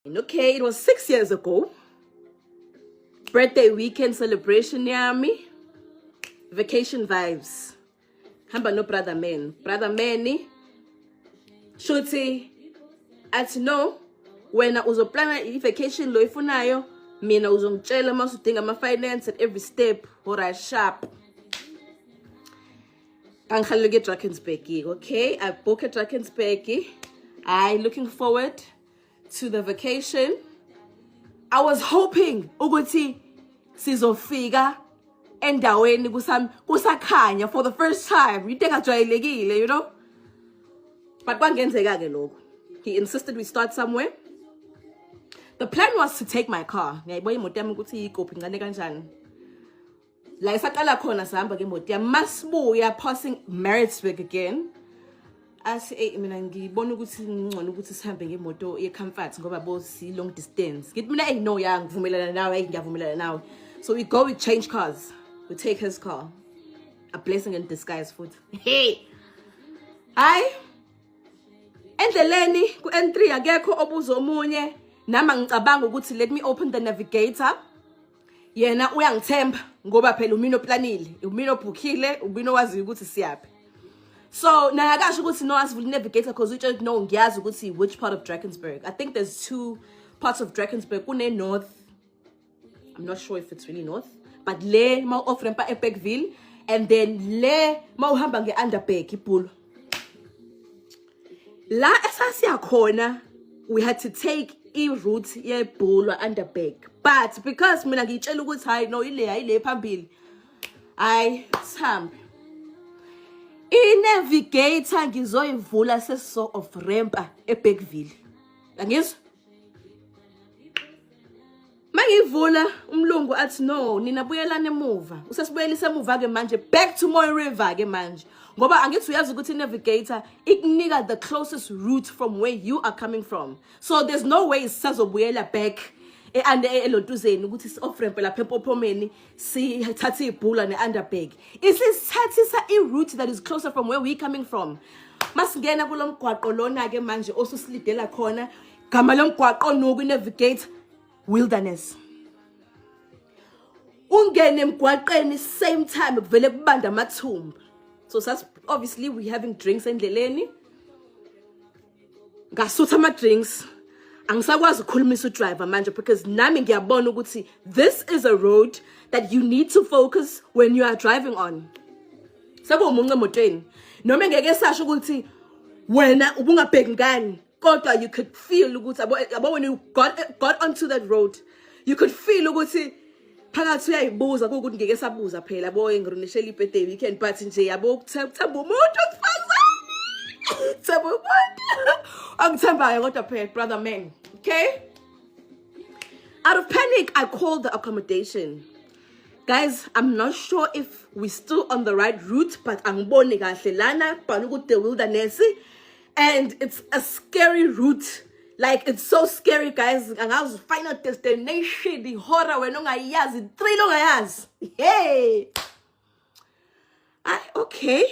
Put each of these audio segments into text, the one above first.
Okay, it was 6 years ago. Birthday weekend celebration yami. Vacation vibes. Hamba no brother man. Brother Manny. Shuti. At no. When I uzoplana i-vacation lo ifunayo, mina uzongitshela masudinga ama-finance at every step. Alright, sharp. Angikhalele eDrakensberg, okay? I booked at Drakensberg. I'm looking forward to the vacation. I was hoping ukuthi sizofika endaweni kusakhanya for the first time. You think ajwayelekile, you know? But kwangenzeka ke lokho. He insisted we start somewhere. The plan was to take my car. Ngiyayibona imoto yami ukuthi ikophi ngane kanjani. La isaqala khona sihamba ke imoto yami masibuya passing Maritzburg again. Asi mina ngibona ukuthi ngcono ukuthi sihambe ngemoto ye-comfort ngoba bo si long distance. Ngithi mina no ngivumelana nawe ngiyavumelana nawe. So we change cars. We take his car. A blessing in disguise futhi. Hey. Hayi. Endleleni ku N3 akekho obuzo omunye nama ngicabanga ukuthi let me open the navigator. Yena uyangithemba ngoba phela umino planile, umino bhukhile, umino wazi ukuthi siyaphi. So now I got to know as we navigator because we just know which part of Drakensberg. I think there's two parts of Drakensberg. One north. I'm not sure if it's really north. But le ma offering pa Epickville. And then le ma uhamba nge Underberg ipulo. La esasiya khona we had to take route ye Bulo Underberg. But because mina ngitshela ukuthi hayi no ile phambili. Hayi sihambe. I-navigator ngizoyivula seso of rampa eBergville. Angizwa? Mangivula umlungu athi no nina buyelana emuva. Usesibuyelisa emuva ke manje back to Moy River ke manje. Ngoba angithi uyazi ukuthi i-navigator ikunika the closest route from where you are coming from. So there's no way sazobuyela back and elotuzeni ukuthi off ramp lapha ePophomeni sithatha iBhula neUnderberg. Isithathisa iroute that is closer from where we coming from. Masingena kulomgwaqo lona ke manje osusilidela khona gama lomgwaqo nuku navigate wilderness. Ungene emgwaqeni same time kuvele kubanda amathumba. So that's obviously we having drinks endleleni. Ngasutha ama drinks. Angisakwazi ukukhulumisa udriver manje because nami ngiyabona ukuthi this is a road that you need to focus when you are driving on. Sekumunye emotweni noma ngeke sasho ukuthi wena ubungabheki ngani kodwa you could feel ukuthi yabo when you got onto that road you could feel ukuthi phakathi uyayibuza ukuthi ngeke sabuza phela yabo ngirunishela ibirthday weekend but nje yabo ukuthemba umuntu osifazane themba umuntu angithembayo kodwa phela brother man. Okay? Out of panic, I called the accommodation. Guys, I'm not sure if we're still on the right route, but angiboni kahle lana bhaluku the wilderness and it's a scary route. Like it's so scary, guys. Angazi final destination, the horror wena ungayazi, thrill ungayazi. Hey. Okay.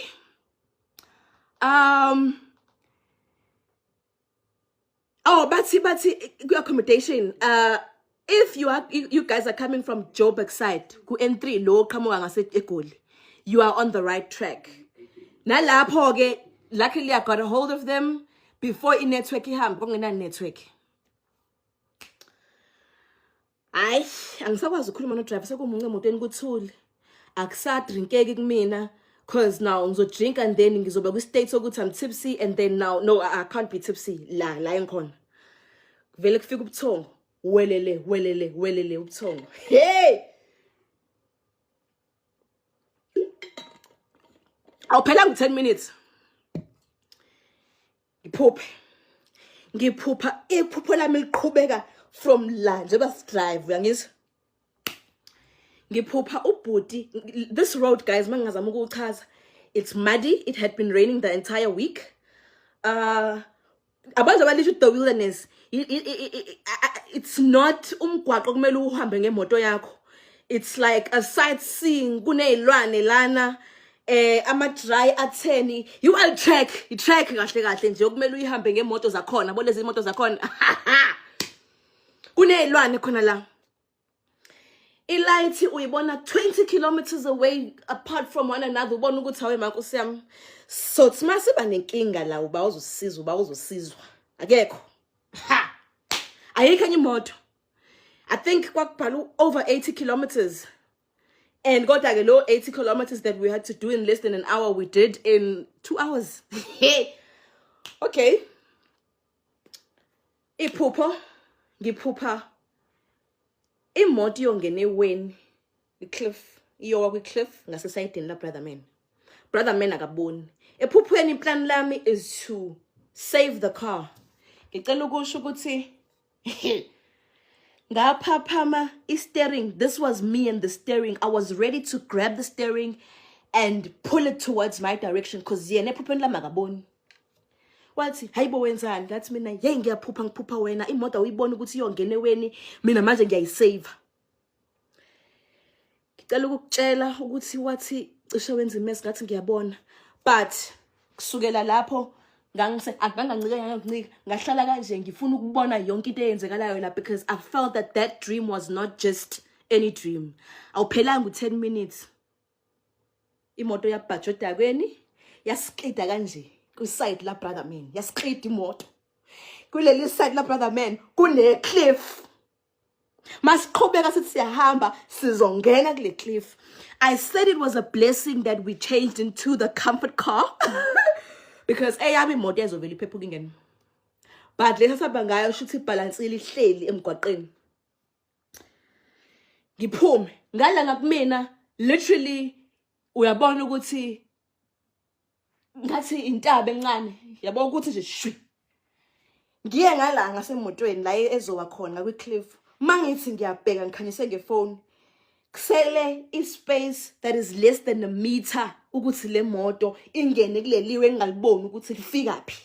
Oh, but accommodation. If you guys are coming from Joburg side, ku N3 lo kamuka ngase eGoli, you are on the right track. Nalapho ke luckily I got a hold of them before network ihamba kungena network. Ay, angisakwazi ukukhuluma no driver sekumunye emotweni kuthule. Akusadrinkeki kumina cause now ngizodrink and then ngizoba ku state sokuthi I'm tipsy and then now no I can't be tipsy la engikhona. Vele kufika ubuthongo welele ubuthongo. Hey! Awuphela ngu 10 minutes. Ngiphupha iphupho lami liqhubeka from la njengoba sidrive uyangizwa. Ngiphupha ubhuti. This road guys mangazama ukuchaza, it's muddy. It had been raining the entire week. Abantu abalisho the wilderness. It's not umgwaqo kumele uhambe ngemoto yakho. It's like a sightseeing kunezilwane lana ama dry atheni. You will track kahle nje okumele uyihambe ngemoto zakhona. Yabo lezi imoto zakhona. kuneyilwane khona la. Ilight uyibona 20 kilometers away apart from one another. Ubona ukuthi hawe mankosi yami. So masiba nenkinga la uba uzosizwa. Akekho. Ha. Ayikho enye imoto. I think kwakubhala over 80 kilometers. And got like low 80 kilometers that we had to do in less than an hour, we did in 2 hours. Okay. Ngiphupa. Imoto yongene eweni. Cliff. Iyowa kwi-cliff. Ngasesayidini la brother man. Brother man akaboni. Ephuphweni plan lami is to save the car. Ngicela ukusho ukuthi ngaphaphama steering. This was me and the steering. I was ready to grab the steering and pull it towards my direction because yena ephupheni lami akaboni. Wathi hayibo wenzani? Ngathi mina hey ngiyaphupha wena imoto uyibona ukuthi iyongena eweni mina manje ngiyayisave. Ngicela ukukutshela ukuthi wathi cishe wenza imess ngathi ngiyabona, but kusukela lapho angangancika ngahlala kanje ngifuna ukubona yonke into eyenzekalayo la because I felt that dream was not just any dream. Awuphelanga u10 minutes imoto yabhajoda kweni yasiqida kanje ku side la brother man, yasiqida imoto kuleli side la brother man kune cliff. Masiqhubeka sithi siyahamba sizongena kule cliff. I said it was a blessing that we changed into the comfort car because eyami imoto yazovela iphephuka ingene. But lesa saba ngayo shuthi ibalansile ihleli emgwaqeni. Ngiphume ngala ngakumina literally uyabona ukuthi ngathi intaba encane yabona ukuthi nje shwi. Ngiye ngala ngasemotweni la ezoba khona kwi cliff. Mangithi ngiyabheka ngikhanyise ngefone. Kusele ispace that is less than a meter ukuthi le moto ingene kuleliwe engaliboni ukuthi lifika phi.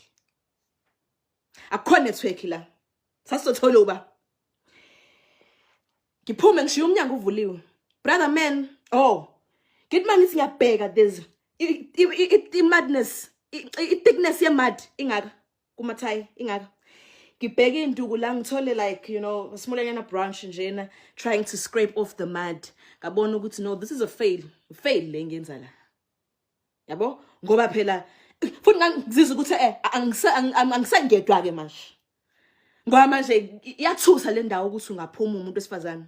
Akho network la. Sasothola uba. Ngiphume ngishiya umnyango uvuliwe. Brother man, ngithi mangithi ngiyabheka there's I madness, I thickness ye mud ingaka kumathayi ingaka. Ngibheke induku la ngithole like a small branch njena trying to scrape off the mud. Ngabona ukuthi no, this is a fail le ngenza la. Yabo ngoba phela futhi ngizizwa ukuthi angisangedwa ke manje. Ngoba manje iyathusa le ndawo ukuthi ungaphuma umuntu wesifazane.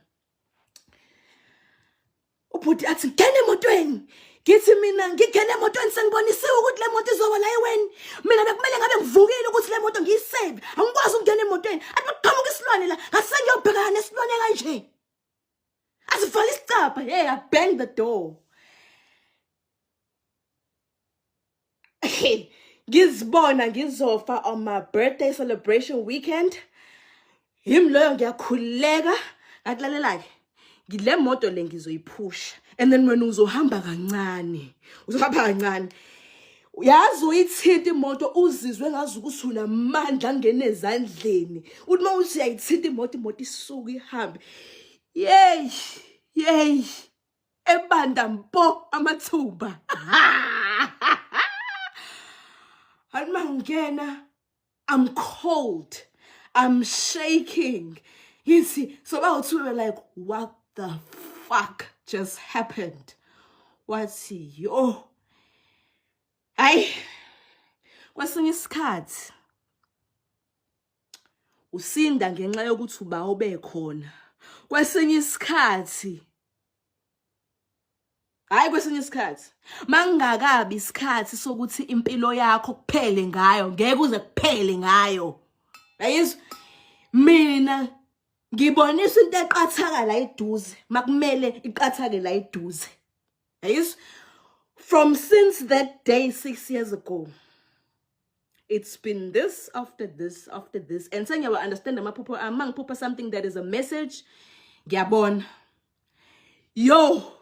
Ubhuti athi ngene emotweni. Ngithi mina ngigene emotweni sengibonisiwe ukuthi le moto izoba la eweni. Mina bekumele ngabe ngivukile ukuthi le moto ngiyisave. Angikwazi ukungena emotweni. Athi baqhamuka isilwane la, ngasengiyobhekana nesilwane kanje. Asivala isicapha. Hey, I banged the door. Ngizibona ngizofa on my birthday celebration weekend. Loyo ngiyakhuleka. Ngahlalela ke. Ngile moto le ngizoyiphusha. And then when uzohamba kancane, uyazi uyithinta imoto uzizwe ngazi ukuthi unamandla angene ezandleni. Uthi mawuthi uyayithinta imoto isuka ihambe. Yey. Ebanda mpo amathuba. Mangena, I'm cold. I'm shaking. You see, so we were like, what the fuck just happened? What's yo? Kwesinye isikhathi usinda ngenxa yokuthi uba ube khona. Kwesinye isikhathi mangakabi isikhathi sokuthi impilo yakho kuphele ngayo, ngeke uze kuphele ngayo. Yayizwa mina ngibonisa into eqhathaka la eduze, makumele iqhathake la eduze. Yayizwa from since that day 6 years ago, it's been this after this after this, and saying you will understand amaphupho something that is a message. Ngiyabona. Yo.